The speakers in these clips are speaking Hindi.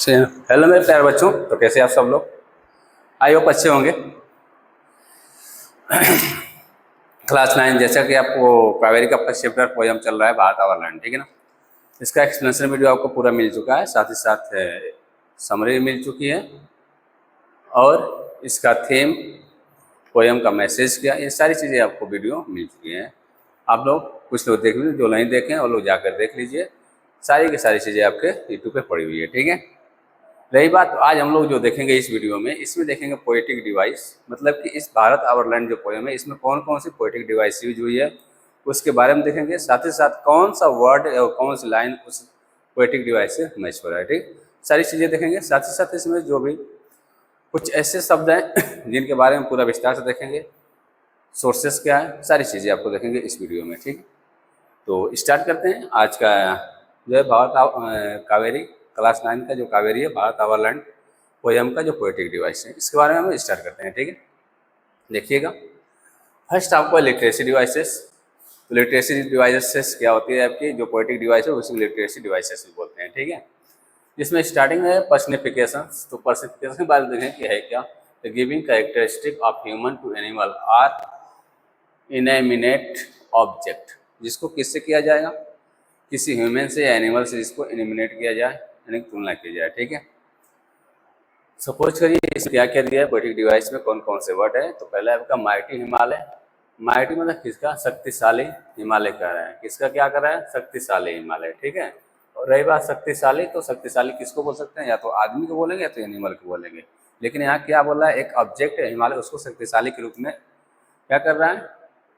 हेलो मेरे प्यारे बच्चों, तो कैसे आप सब लोग? आई होप अच्छे होंगे। क्लास 9, जैसा कि आपको कावेरी का फर्स्ट चैप्टर पोयम चल रहा है भारत आवर लैंड, ठीक है ना। इसका एक्सप्लेनेशन वीडियो आपको पूरा मिल चुका है, साथ ही साथ समरी मिल चुकी है और इसका थीम, पोयम का मैसेज क्या, ये सारी चीज़ें आपको वीडियो मिल चुकी हैं। आप लोग कुछ लोग देख लीजिए, जो नहीं देखें वो लोग जाकर देख लीजिए। सारी की सारी चीज़ें आपके यूट्यूब पे पड़ी हुई है, ठीक है। रही बात, तो आज हम लोग जो देखेंगे इस वीडियो में, इसमें देखेंगे पोएटिक डिवाइस, मतलब कि इस भारत आवर लैंड जो पोएम है इसमें कौन कौन सी पोएटिक डिवाइस यूज हुई है उसके बारे में देखेंगे। साथ ही साथ कौन सा वर्ड और कौन सी लाइन उस पोएटिक डिवाइस से मैच हो रहा है, ठीक। सारी चीज़ें देखेंगे। साथ ही साथ इसमें जो भी कुछ ऐसे शब्द हैं जिनके बारे में पूरा विस्तार से देखेंगे, सोर्सेस क्या है, सारी चीज़ें आपको देखेंगे इस वीडियो में, ठीक। तो स्टार्ट करते हैं आज का जो है कावेरी क्लास 9 का जो कावेरी है भारत आवर लैंड पोयम का जो पोएटिक डिवाइस है, इसके बारे में हम स्टार्ट करते हैं, ठीक है। देखिएगा, फर्स्ट आपको लिटरेसी डिवाइसेस। तो लिटरेसी डिवाइसेस क्या होती है आपकी, जो पोएटिक डिवाइस है उसी लिटरेसी डिवाइसेस बोलते हैं, ठीक है। जिसमें स्टार्टिंग है पर्सनिफिकेशन। तो पर्सनिफिकेशन के बारे में देखें कि है क्या, the giving characteristic of human to animal or inanimate object, जिसको किससे किया जाएगा, किसी ह्यूमन से या एनिमल से जिसको एनिमिनेट किया जाए, यानी तुलना की जाए, ठीक है। सपोज करिए इस क्या क्या दिया है पोएटिक डिवाइस में, कौन कौन से वर्ड है। तो पहला आपका माइटी हिमालय। माइटी मतलब किसका, शक्तिशाली हिमालय कह रहा है, किसका क्या कर रहा है, शक्तिशाली हिमालय, ठीक है। और रही बात शक्तिशाली, तो शक्तिशाली किसको बोल सकते हैं, या तो आदमी को बोलेंगे या तो एनिमल को बोलेंगे। लेकिन यहाँ क्या बोल रहा है, एक ऑब्जेक्ट है हिमालय, उसको शक्तिशाली के रूप में क्या कर रहा है,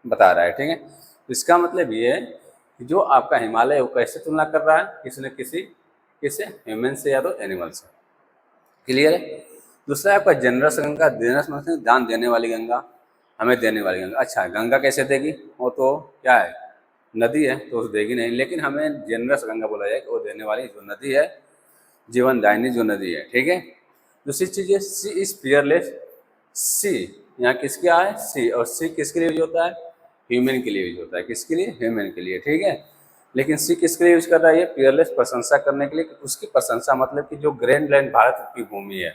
बता रहा है, ठीक है। तो इसका मतलब ये है कि जो आपका हिमालय है वो कैसे तुलना कर रहा है, किसी न किसी ह्यूमन से या तो एनिमल से। क्लियर है। दूसरा आपका जनरस गंगा। जनरस मतलब दान देने वाली गंगा, हमें देने वाली गंगा। अच्छा, गंगा कैसे देगी, वो तो क्या है, नदी है, तो देगी नहीं, लेकिन हमें जनरस गंगा बोला जाए कि वो देने वाली जो नदी है, जीवनदायिनी जो नदी है, ठीक है। दूसरी चीज़ है सी इज फियरलेस। सी यहाँ किसके है, सी, और सी किसके लिए यूज होता है, ह्यूमन के लिए यूज होता है, किसके लिए, ह्यूमन के लिए, ठीक है। लेकिन सी किसके लिए यूज कर रहा है, ये फियरलेस प्रशंसा करने के लिए। उसकी प्रशंसा मतलब कि जो ग्रैंड लैंड भारत की भूमि है,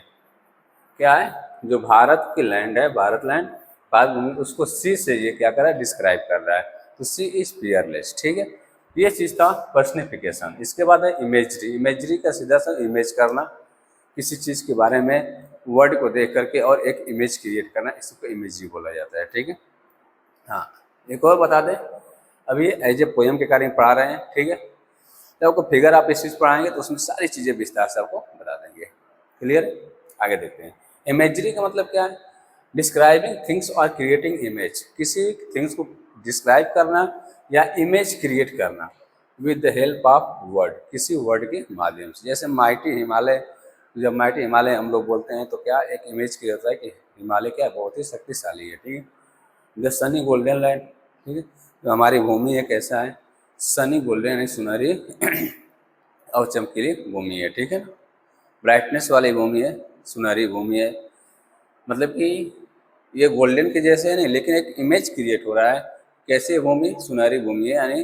क्या है, जो भारत की लैंड है, भारत लैंड, भारत भूमि, उसको सी से ये क्या कर रहा है, डिस्क्राइब कर रहा है। तो सी इज फियरलेस, ठीक है। ये चीज़ था पर्सनिफिकेशन। इसके बाद है इमेजरी। इमेजरी का सीधा सा इमेज करना, किसी चीज़ के बारे में वर्ड को देख करके और एक इमेज क्रिएट करना, इसको इमेजरी बोला जाता है, ठीक है। हाँ, एक और बता दें, अभी एज ए पोएम के बारे में पढ़ा रहे हैं, ठीक है। तो आपको फिगर आप इस चीज़ पढ़ाएंगे तो उसमें सारी चीज़ें विस्तार से आपको बता देंगे। क्लियर, आगे देखते हैं। इमेजरी का मतलब क्या है, डिस्क्राइबिंग थिंग्स और क्रिएटिंग इमेज। किसी थिंग्स को डिस्क्राइब करना या इमेज क्रिएट करना with the help of word, किसी वर्ड के माध्यम से। जैसे माइटी हिमालय, जब माइटी हिमालय हम लोग बोलते हैं तो क्या एक इमेज क्रिएट होता है कि हिमालय क्या बहुत ही शक्तिशाली है, ठीक है। द सनी गोल्डन लैंड, ठीक है, तो हमारी भूमि एक ऐसा है, सनी गोल्डन यानी सुनहरी और चमकीली भूमि है, ठीक है ना। ब्राइटनेस वाली भूमि है, सुनहरी भूमि है, मतलब कि ये गोल्डन के जैसे है नहीं, लेकिन एक इमेज क्रिएट हो रहा है, कैसे भूमि, सुनहरी भूमि है, यानी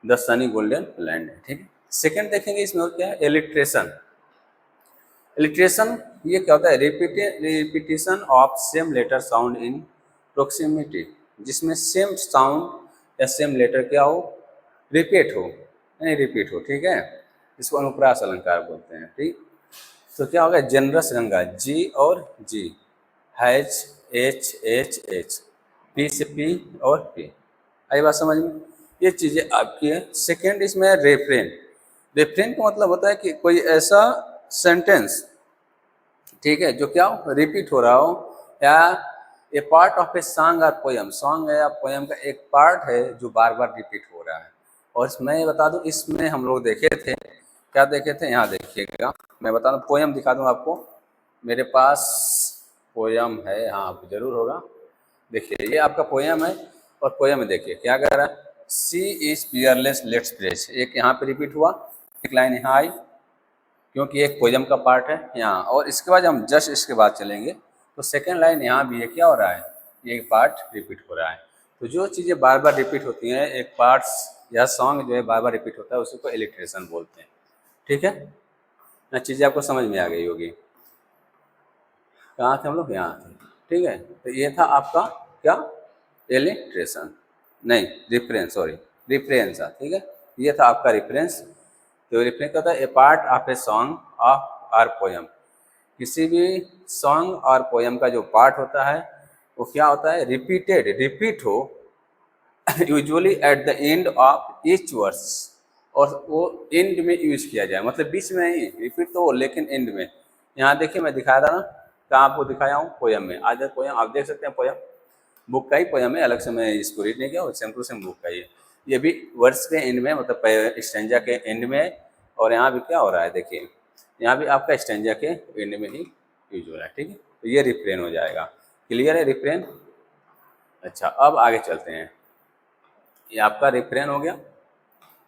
द सनी गोल्डन लैंड है, ठीक है। सेकेंड देखेंगे इसमें और क्या है, एलिट्रेशन। एलिट्रेशन ये क्या होता है, repetition of same letter sound in proximity, जिसमें सेम साउंड या सेम लेटर क्या हो, रिपीट हो, नहीं रिपीट हो, ठीक है। इसको अनुप्रास अलंकार बोलते हैं, ठीक। तो क्या होगा, जनरस गंगा, जी और G, H, H H H, P से पी और पी, आई बात समझ में। ये चीज़ें आपकी है। सेकेंड इसमें रेफरेन। रेफरेन का मतलब होता है कि कोई ऐसा सेंटेंस, ठीक है, जो क्या हो, रिपीट हो रहा हो, या ए पार्ट ऑफ ए सॉन्ग और पोयम, सॉन्ग है या पोयम का एक पार्ट है जो बार बार रिपीट हो रहा है। और मैं बता दूं, इसमें हम लोग देखे थे, क्या देखे थे, यहाँ देखिएगा, मैं बता दूं, पोयम दिखा दूं आपको, मेरे पास पोयम है, हाँ आपको जरूर होगा। देखिए ये आपका पोयम है, और पोयम में देखिए क्या कह रहा है, सी इज फियरलेस लेट्स प्रेस, एक यहाँ पे रिपीट हुआ, एक लाइन यहाँ आई, क्योंकि एक पोयम का पार्ट है यहाँ। और इसके बाद हम जस्ट इसके बाद चलेंगे तो सेकेंड लाइन यहाँ भी है, क्या हो रहा है, ये पार्ट रिपीट हो रहा है। तो जो चीज़ें बार बार रिपीट होती हैं, एक पार्ट्स या सॉन्ग जो है बार बार रिपीट होता है, उसी को इलिट्रेशन बोलते हैं, ठीक है। ना चीज़ें आपको समझ में आ गई होगी। कहाँ थे हम लोग? यहाँ थे। ठीक है, तो ये था आपका क्या, इलिट्रेशन, नहीं रिफरेंस, सॉरी रिफरेंस था। ठीक है, ये था आपका रिफरेंस। तो रिफरेंस क्या होता है? A part of a song of or poem. किसी भी सॉन्ग और पोयम का जो पार्ट होता है वो क्या होता है? रिपीटेड, रिपीट हो usually at the end of each verse, और वो एंड में यूज किया जाए, मतलब बीच में नहीं, रिपीट तो हो लेकिन एंड में। यहाँ देखिए मैं दिखाया था ना, कहाँ आपको दिखाया हूँ? पोयम में। आज पोयम आप देख सकते हैं, पोयम बुक का ही पोयम है, अलग से मैं इसको रीड नहीं किया, और सेम टू सेम बुक का ही है। ये भी वर्ड्स के एंड में, मतलब स्टेंजा के एंड में। और यहाँ भी क्या हो रहा है देखिए, यहाँ भी आपका स्टेंजा के एंड में ही यूज हो रहा है। ठीक है, तो ये रिफ्रेन हो जाएगा। क्लियर है रिफ्रेन? अच्छा, अब आगे चलते हैं। ये आपका रिफ्रेन हो गया।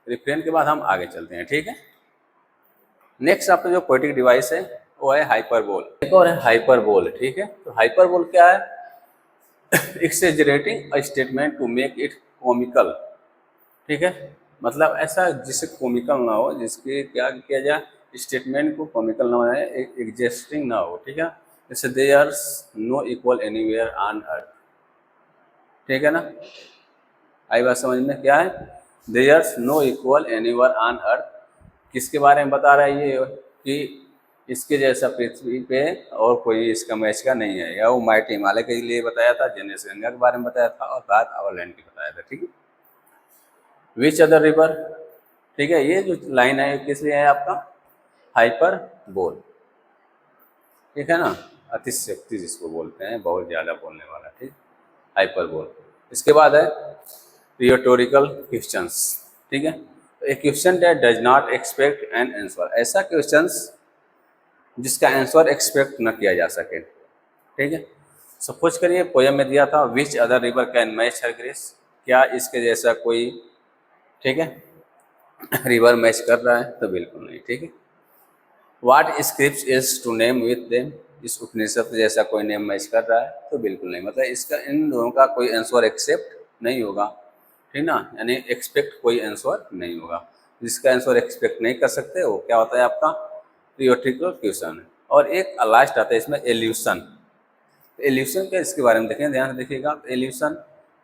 रिफ्रेन के बाद हम आगे चलते हैं। ठीक है, नेक्स्ट आपका जो पोएटिक डिवाइस है वो है हाइपरबोल। एक और है हाइपरबोल। ठीक है, तो हाइपरबोल क्या है? Exaggerating a statement to make it comical. ठीक है, मतलब ऐसा जिससे कॉमिकल ना हो, जिसके क्या किया जाए, स्टेटमेंट को कॉमिकल ना हो, एग्जिस्टिंग ना हो। ठीक है, जैसे there's no equal anywhere on earth. ठीक है ना, आई बात समझ में? क्या है? There's no equal anywhere on earth, किसके बारे में बता रहा है ये? कि इसके जैसा पृथ्वी पे और कोई इसका मैच का नहीं है। या वो माइटी हिमालय के लिए बताया था, जेनेस गंगा के बारे में बताया था, और बात आवरलैंड की बताया था। ठीक है, विच अदर रिवर। ठीक है, ये जो लाइन है किस लिए है? आपका हाइपर बोल। ठीक है ना, अतिशक्ति जिसको बोलते हैं, बहुत ज़्यादा बोलने वाला। ठीक, हाइपर बोल। इसके बाद है रिटोरिकल क्वेश्चंस। ठीक है, a question that does not expect an answer, ऐसा क्वेश्चंस जिसका आंसर एक्सपेक्ट न किया जा सके। ठीक है, सपोज करिए पोयम में दिया था which other river can match her grace, क्या इसके जैसा कोई, ठीक है, रिवर मैच कर रहा है? तो बिल्कुल नहीं। ठीक है, what script is to name with them, इस उपनिषद जैसा कोई नेम मैच कर रहा है? तो बिल्कुल नहीं, मतलब इसका इन दोनों का कोई आंसर एक्सेप्ट नहीं होगा। ठीक ना, यानी एक्सपेक्ट कोई आंसर नहीं होगा। जिसका आंसर एक्सपेक्ट नहीं कर सकते वो क्या होता है? आपका रिटोरिकल क्वेश्चन। और एक लास्ट आता है इसमें, एल्यूशन। एल्यूशन क्या, इसके बारे में देखें, ध्यान से देखिएगा। Allusion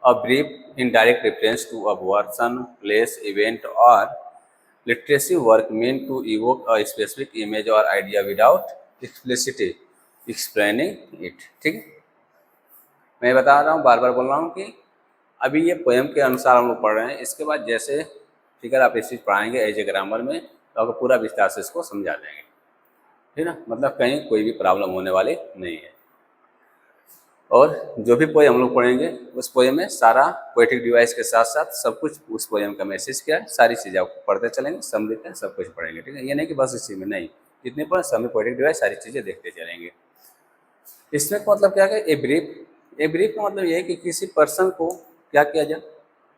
a brief indirect reference to a person, place, event और literacy work meant to evoke a specific image or idea without explicitly explaining it। ठीक है, मैं बता रहा हूँ, बार बार बोल रहा हूँ कि अभी ये पोएम के अनुसार हम लोग पढ़ रहे हैं। इसके बाद जैसे फिगर आप इस चीज़ पढ़ाएंगे एज ए ग्रामर में, तो आपको पूरा विस्तार से इसको समझा देंगे। ठीक ना, मतलब कहीं कोई भी प्रॉब्लम होने वाली नहीं है। और जो भी पोएम हम लोग पढ़ेंगे उस पोएम में सारा पोएटिक डिवाइस के साथ साथ सब कुछ उस पोएम का मैसेज क्या है, सारी चीज़ें आपको पढ़ते चलेंगे, समझते हैं, सब कुछ पढ़ेंगे। ठीक है, ये नहीं कि बस इसी में नहीं, जितने पर सभी पोएटिक डिवाइस सारी चीज़ें देखते चलेंगे। इसमें का मतलब क्या है? A brief. ए ब्रीफ का मतलब ये है कि किसी पर्सन को क्या किया जाए,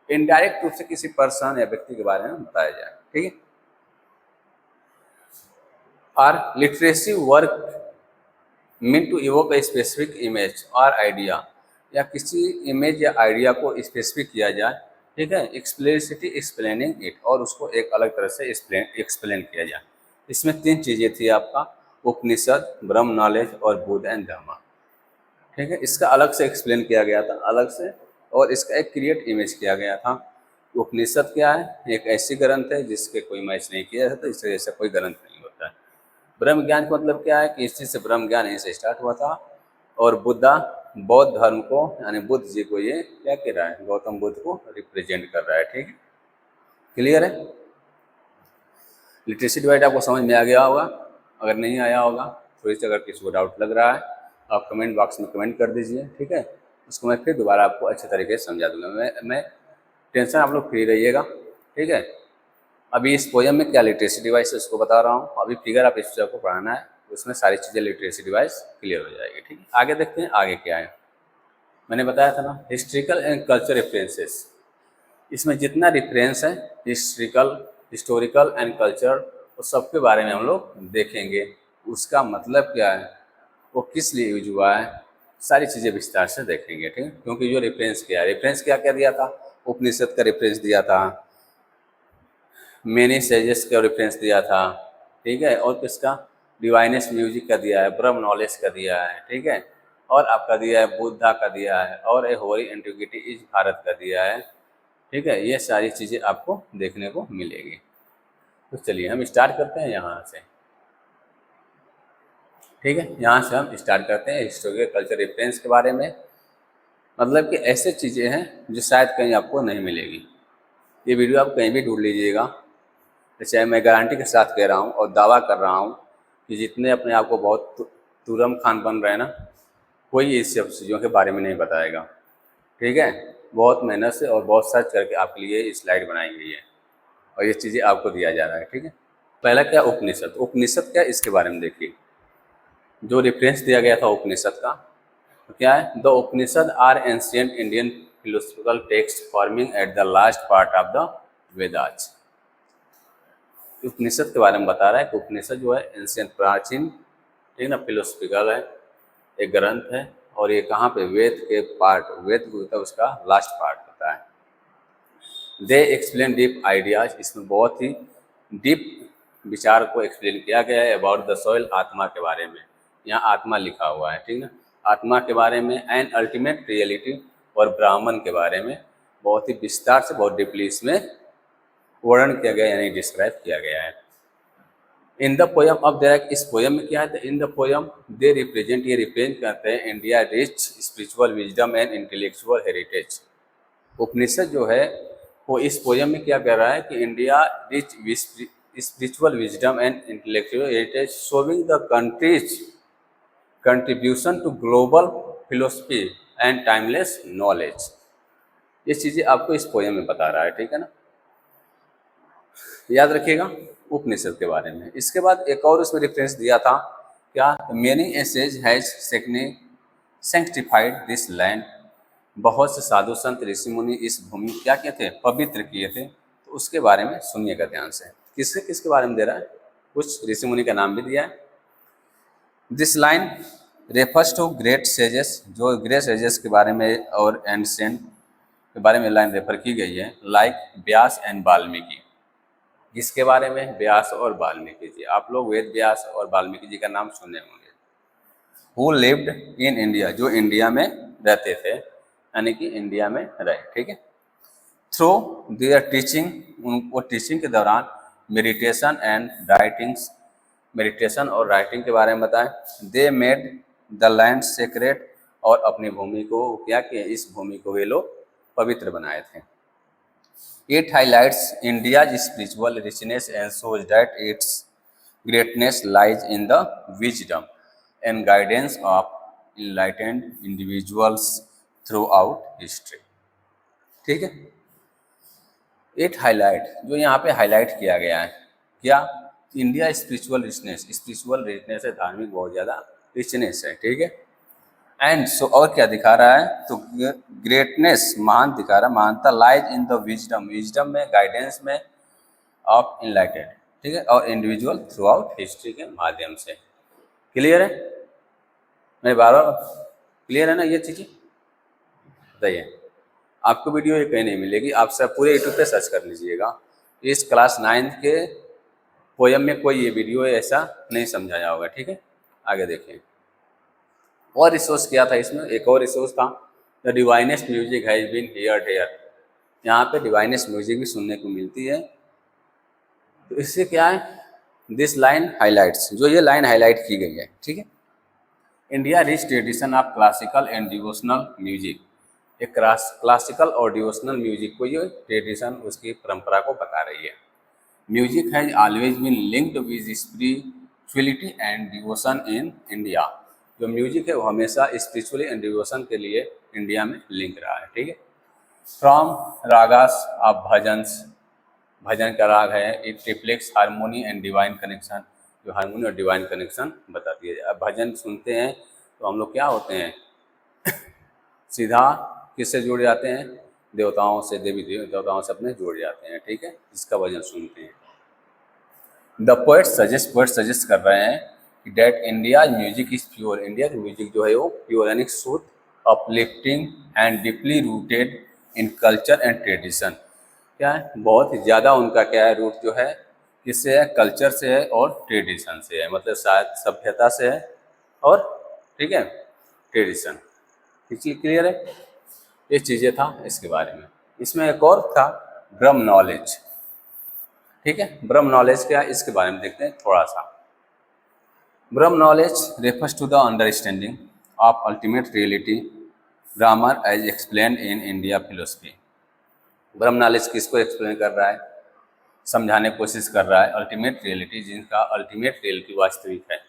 इनडायरेक्ट रूप से किसी पर्सन या व्यक्ति के बारे में बताया जाए। ठीक है, और literacy work mean to evoke a specific image और आइडिया, या किसी इमेज या आइडिया को स्पेसिफिक किया जाए। ठीक है, एक्सप्लिसिटी एक्सप्लेनिंग इट, और उसको एक अलग तरह से एक्सप्लेन किया जाए। इसमें तीन चीज़ें थी आपका, उपनिषद, ब्रह्म नॉलेज और बुद्ध एंड धर्म। ठीक है, इसका अलग से एक्सप्लेन किया गया था, अलग से, और इसका एक क्रिएट इमेज किया गया था। उपनिषद क्या है? एक ऐसी ग्रंथ है जिसके कोई मैच नहीं किया जाता, इससे जैसा कोई ग्रंथ नहीं होता है। ब्रह्म ज्ञान का मतलब क्या है? कि इस चीज़ से ब्रह्म ज्ञान यहीं से स्टार्ट हुआ था। और बुद्धा, बौद्ध धर्म को, यानी बुद्ध जी को ये क्या कह रहा है? गौतम बुद्ध को रिप्रेजेंट कर रहा है। ठीक है, क्लियर है? लिटरेसी डिवाइड आपको समझ में आ गया होगा। अगर नहीं आया होगा, थोड़ी सी अगर किसी को डाउट लग रहा है, आप कमेंट बॉक्स में कमेंट कर दीजिए। ठीक है, उसको मैं फिर दोबारा आपको अच्छे तरीके से समझा दूंगा। मैं टेंशन, आप लोग फ्री रहिएगा। ठीक है, अभी इस पोएम में क्या लिटरेसी डिवाइस है उसको बता रहा हूँ। अभी फिगर आप इस को पढ़ाना है, उसमें सारी चीज़ें लिटरेसी डिवाइस क्लियर हो जाएगी। ठीक है, आगे देखते हैं आगे क्या है। मैंने बताया था ना, हिस्ट्रिकल एंड कल्चर रेफरेंसेस। इसमें जितना रेफरेंस है हिस्टोरिकल एंड कल्चर, उस सब के बारे में हम लोग देखेंगे। उसका मतलब क्या है, वो किस लिए यूज हुआ है, सारी चीज़ें विस्तार से देखेंगे। ठीक है, क्योंकि जो रेफरेंस क्या है, रेफरेंस क्या क्या दिया था? उपनिषद का रेफरेंस दिया था, मैनी सेजेस का रेफरेंस दिया था। ठीक है, और किसका? डिवाइनेस म्यूजिक का दिया है, ब्रह्म नॉलेज का दिया है, ठीक है, और आपका दिया है बुद्धा का दिया है, और ए होरी एंटिक्विटी इज भारत का दिया है, ठीक है। ये सारी चीज़ें आपको देखने को मिलेगी। तो चलिए हम स्टार्ट करते हैं यहाँ से, ठीक है। यहाँ से हम स्टार्ट करते हैं हिस्टोरिकल कल्चर रेफरेंस के बारे में। मतलब कि ऐसे चीज़ें हैं जो शायद कहीं आपको नहीं मिलेगी। ये वीडियो आप कहीं भी ढूंढ लीजिएगा, जैसे मैं गारंटी के साथ कह रहा हूँ और दावा कर रहा हूँ कि जितने अपने आप को बहुत तुरम खान बन रहे हैं ना, कोई इस सब चीज़ों के बारे में नहीं बताएगा, ठीक है। बहुत मेहनत से और बहुत सर्च करके आपके लिए ये स्लाइड बनाई गई है और ये चीज़ें आपको दिया जा रहा है, ठीक है। पहला क्या, उपनिषद। उपनिषद क्या, इसके बारे में देखिए। जो रेफरेंस दिया गया था उपनिषद का, तो क्या है, the Upanishad are ancient Indian philosophical text forming at the last part of the Vedas. Upanishad के बारे में बता रहा है कि उपनिषद जो है एंशिएंट, प्राचीन, ठीक ना, फिलोसफिकल है, एक ग्रंथ है, और ये कहाँ पे, वेद के पार्ट, वेद होता है उसका लास्ट पार्ट होता है। दे एक्सप्लेन डीप आइडियाज, इसमें बहुत ही डीप विचार को एक्सप्लेन किया गया है अबाउट द सोल, आत्मा के बारे में। यहाँ आत्मा लिखा हुआ है, ठीक ना, आत्मा के बारे में, एंड अल्टीमेट रियलिटी, और ब्राह्मण के बारे में बहुत ही विस्तार से, बहुत डीपली इसमें वर्णन किया गया, यानी डिस्क्राइब किया गया है। इन द पोयम, अब देख इस पोयम में क्या है, in the poem they represent, ये रिप्रेजेंट करते हैं India rich spiritual wisdom and intellectual heritage. Upanishad जो है वो इस पोयम में क्या कर रहा है कि India rich spiritual wisdom and intellectual heritage showing the country's contribution to global philosophy and timeless knowledge. ये चीज़ें आपको इस पोयम में बता रहा है, ठीक है ना, याद रखिएगा उपनिषद के बारे में। इसके बाद एक और उसमें रेफरेंस दिया था, क्या, many ages has sanctified this land, बहुत से साधु संत ऋषि मुनि इस भूमि क्या किए थे, पवित्र किए थे। तो उसके बारे में सुनिएगा ध्यान से, किसके किसके बारे में दे रहा है, कुछ ऋषि मुनि का नाम भी दिया है। This line refers to great sages, जो ग्रेट सेजेस के बारे में और एंशिएंट के बारे में लाइन रेफर की गई है, लाइक व्यास एंड वाल्मीकि। जिसके बारे में, व्यास और वाल्मीकि जी, आप लोग वेद व्यास और वाल्मीकि जी का नाम सुने होंगे। हु लिव्ड इन इंडिया, जो इंडिया में रहते थे, यानी कि इंडिया में रहे, ठीक है। थ्रू देयर टीचिंग, उनको टीचिंग के दौरान मेडिटेशन एंड राइटिंग्स, मेडिटेशन और राइटिंग के बारे में बताएं। They made the land sacred, और अपनी भूमि को क्या किया, इस भूमि को वे लोग पवित्र बनाए थे। It highlights India's spiritual richness and shows that its greatness lies in the wisdom and guidance of enlightened individuals throughout history. ठीक है। It highlight, जो यहाँ पे हाईलाइट किया गया है, क्या, India spiritual richness, spiritual richness है, धार्मिक बहुत ज़्यादा रिचनेस है, ठीक है। एंड सो, और क्या दिखा रहा है, तो ग्रेटनेस, महान दिखा रहा है, महानता lies in the wisdom, wisdom में, गाइडेंस में, ऑफ इनलाइटेड, ठीक है, और इंडिविजुअल थ्रू आउट हिस्ट्री के माध्यम से। क्लियर है, मैं बार बार, क्लियर है ना ये चीज़ें, बताइए। आपको वीडियो ये कहीं नहीं मिलेगी, आप सब पूरे यूट्यूब पे सर्च कर लीजिएगा। इस क्लास 9 के पोयम में कोई ये वीडियो ऐसा नहीं समझाया होगा, ठीक है। आगे देखें, और रिसोर्स किया था इसमें, एक और रिसोर्स था, the divinest music has been heard here. यहाँ पे डिवाइनेस्ट म्यूजिक भी सुनने को मिलती है। तो इससे क्या है, दिस लाइन हाइलाइट्स, जो ये लाइन हाईलाइट की गई है, ठीक है। India rich tradition of classical and devotional music, एक क्लासिकल और डिवोशनल म्यूजिक को ये ट्रेडिशन, उसकी परंपरा को बता रही है। Music has always been linked with spirituality and devotion in India, जो म्यूजिक है वो हमेशा स्पिरिचुअली एंड डिवोशन के लिए इंडिया में लिंक रहा है, ठीक है। फ्रॉम रागास ऑफ भजन्स, भजन का राग है, it reflects harmony and divine connection, जो हारमोनी और डिवाइन कनेक्शन बताती है। अब भजन सुनते हैं तो हम लोग क्या होते हैं, सीधा किससे जुड़ जाते हैं, देवताओं से, देवी देवताओं से अपने जुड़ जाते हैं, ठीक है, इसका भजन सुनते हैं। द पोएट सजेस्ट कर रहे हैं कि that India music is pure, India की म्यूजिक जो है वो प्योर, यानी शुद्ध, uplifting and deeply rooted in culture and tradition. क्या है, बहुत ही ज़्यादा उनका क्या है, रूट जो है किससे है? कल्चर से है और ट्रेडिशन से है, मतलब शायद सभ्यता से है और ठीक है ट्रेडिशन। क्लियर है? ये चीज़ें था इसके बारे में। इसमें एक और था ब्रह्म नॉलेज। ठीक है, ब्रह्म नॉलेज क्या है इसके बारे में देखते हैं थोड़ा सा। ब्रह्म knowledge refers to the understanding of ultimate reality, grammar as explained in India philosophy। Brahma knowledge किसको एक्सप्लेन कर रहा है, समझाने की कोशिश कर रहा है? अल्टीमेट रियलिटी, जिनका अल्टीमेट रियलिटी वास्तविक है,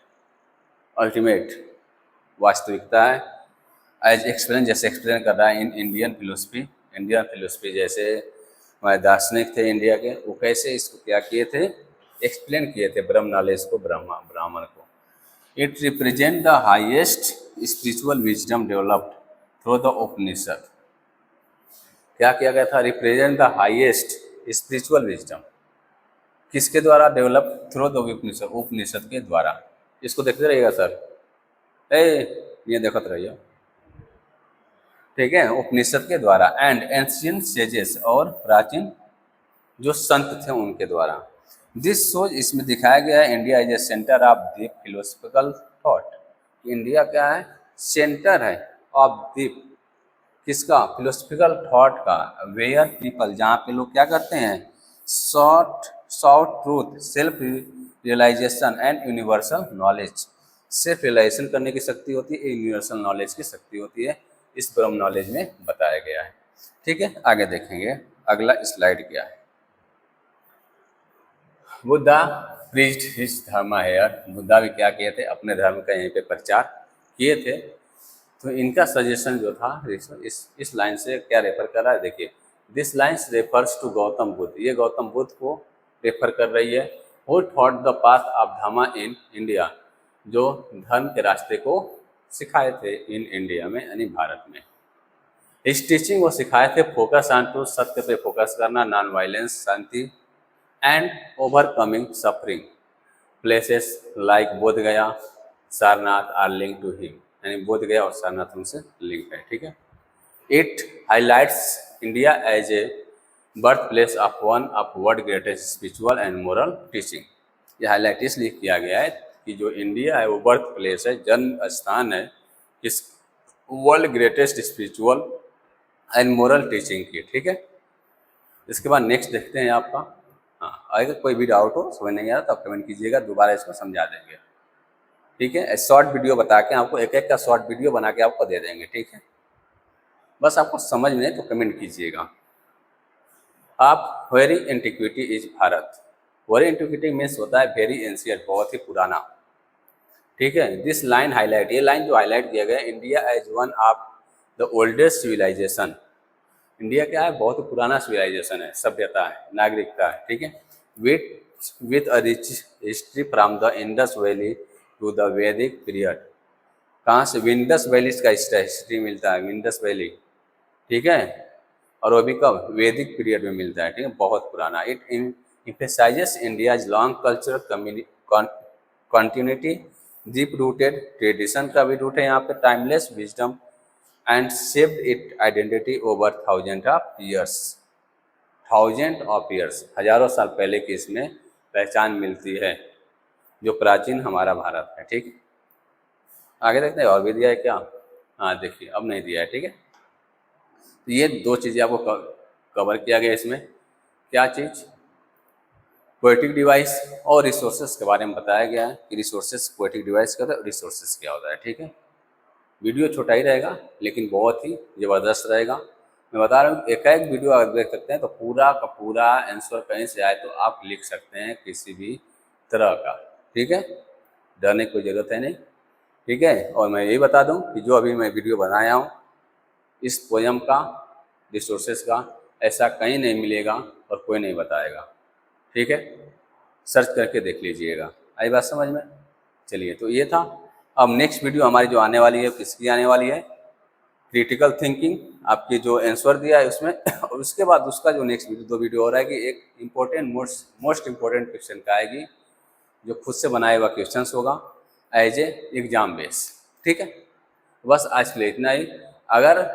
अल्टीमेट वास्तविकता है। एज एक्सप्लेन, जैसे एक्सप्लेन कर रहा है in Indian philosophy, Indian philosophy जैसे हमारे दार्शनिक थे इंडिया के, वो कैसे इसको क्या किए थे? एक्सप्लेन किए थे ब्रह्म नॉलेज को, ब्राह्मण को। It represent the highest spiritual wisdom developed through the Upanishad. क्या किया गया था? Represent the highest spiritual wisdom, किसके द्वारा develop? Through the Upanishad, Upanishad के द्वारा। इसको देखते रहिएगा सर, ये देखते रहिए, ठीक है, उपनिषद के द्वारा। एंड एंशियंट सेजेस, और प्राचीन जो संत थे उनके द्वारा। दिस शोज, इसमें दिखाया गया है India is a center of deep philosophical thought. India क्या है? सेंटर है ऑफ डीप, किसका? फिलोसफिकल थॉट का। वेयर पीपल, जहाँ पे लोग क्या करते हैं? Sought truth, self realization and universal knowledge. Self realization करने की शक्ति होती है, यूनिवर्सल नॉलेज की शक्ति होती है, इस ब्रह्म नॉलेज में बताया गया है। ठीक है, आगे देखेंगे। अगला स्लाइड क्या है? बुद्धा प्रीच्ड हिज धर्म हेयर। बुद्धा भी क्या किए थे? अपने धर्म का यहीं पे प्रचार किए थे। तो इनका सजेशन जो था इस लाइन से क्या रेफर कर रहा है? देखिए, this lines refers to Gautam Buddha. ये गौतम बुद्ध को रेफर कर रही है। Who thought the path of dharma in India, जो धर्म के रास्ते को सिखाए थे इन इंडिया में, यानी भारत में। इस टीचिंग वो सिखाए थे फोकस ऑन टू, सत्य पे फोकस करना, नॉन वायलेंस, शांति, and overcoming suffering. Places like Bodh Gaya, Sarnath are link to him, यानी बोध गया और सारनाथ उनसे लिंक है। ठीक है, it highlights India as a birth place of one of world greatest spiritual and moral teaching. ये हाईलाइट इसलिए किया गया है कि जो इंडिया है वो बर्थ प्लेस है, जन्म स्थान है इस world greatest spiritual and moral teaching की। ठीक है, इसके बाद नेक्स्ट देखते हैं आपका। हाँ, अगर कोई भी डाउट हो, समझ नहीं आ रहा तो आप कमेंट कीजिएगा, दोबारा इसको समझा देंगे। ठीक है, शॉर्ट वीडियो बता के आपको, एक एक का शॉर्ट वीडियो बना के आपको दे देंगे। ठीक है, बस आपको समझ में तो कमेंट कीजिएगा। आप very antiquity is Bharat. Very antiquity means होता है वेरी एंशियंट, बहुत ही पुराना। ठीक है, दिस लाइन हाईलाइट, ये लाइन जो हाईलाइट किया गया, India as one of the oldest civilization. India क्या है? बहुत ही पुराना सिविलाइजेशन है, सभ्यता है, नागरिकता है। ठीक है, with a rich history from the Indus valley to the Vedic period. कहाँ से? विंडस वैली का हिस्ट्री मिलता है, विंडस वैली। ठीक है, और वो भी कब? वैदिक पीरियड में मिलता है। ठीक है, बहुत पुराना। It emphasizes India's long cultural continuity, deep rooted tradition का भी रूट है यहाँ पे, timeless wisdom and shaped its identity over thousand of years. Thousand of years, हजारों साल पहले की इसमें पहचान मिलती है, जो प्राचीन हमारा भारत है। ठीक है, आगे देखते हैं और भी दिया है क्या? हाँ देखिए, अब नहीं दिया है। ठीक है, तो ये दो चीज़ें आपको कवर किया गया इसमें। क्या चीज़? पोएटिक डिवाइस और रिसोर्सेज के बारे में बताया गया है कि रिसोर्सेज, पोएटिक डिवाइस क्या होता है, रिसोर्सेज क्या होता है। ठीक है, वीडियो छोटा ही रहेगा लेकिन बहुत ही ज़बरदस्त रहेगा। मैं बता रहा हूँ, एक एक वीडियो अगर देख सकते हैं तो पूरा का पूरा आंसर कहीं से आए तो आप लिख सकते हैं किसी भी तरह का। ठीक है, डरने की कोई ज़रूरत है नहीं। ठीक है, और मैं यही बता दूं कि जो अभी मैं वीडियो बनाया हूँ इस पोयम का, रिसोर्सेज का, ऐसा कहीं नहीं मिलेगा और कोई नहीं बताएगा। ठीक है, सर्च करके देख लीजिएगा। आई बात समझ में? चलिए, तो ये था। अब नेक्स्ट वीडियो हमारी जो आने वाली है, किसकी आने वाली है? क्रिटिकल थिंकिंग, आपकी जो आंसर दिया है उसमें और उसके बाद उसका जो नेक्स्ट वीडियो, दो वीडियो हो रहा है कि एक इम्पोर्टेंट मोस्ट इम्पोर्टेंट क्वेश्चन का आएगी, जो खुद से बनाया हुआ क्वेश्चन होगा एज ए एग्जाम बेस। ठीक है, बस आज के लिए इतना ही। अगर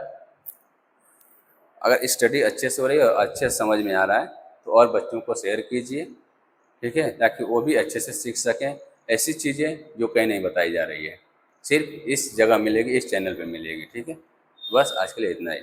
स्टडी अच्छे से हो रही है और अच्छे से समझ में आ रहा है तो और बच्चों को शेयर कीजिए। ठीक है, ताकि वो भी अच्छे से सीख सकें ऐसी चीज़ें जो कहीं नहीं बताई जा रही है, सिर्फ इस जगह मिलेगी, इस चैनल पे मिलेगी। ठीक है, बस आज के लिए इतना ही।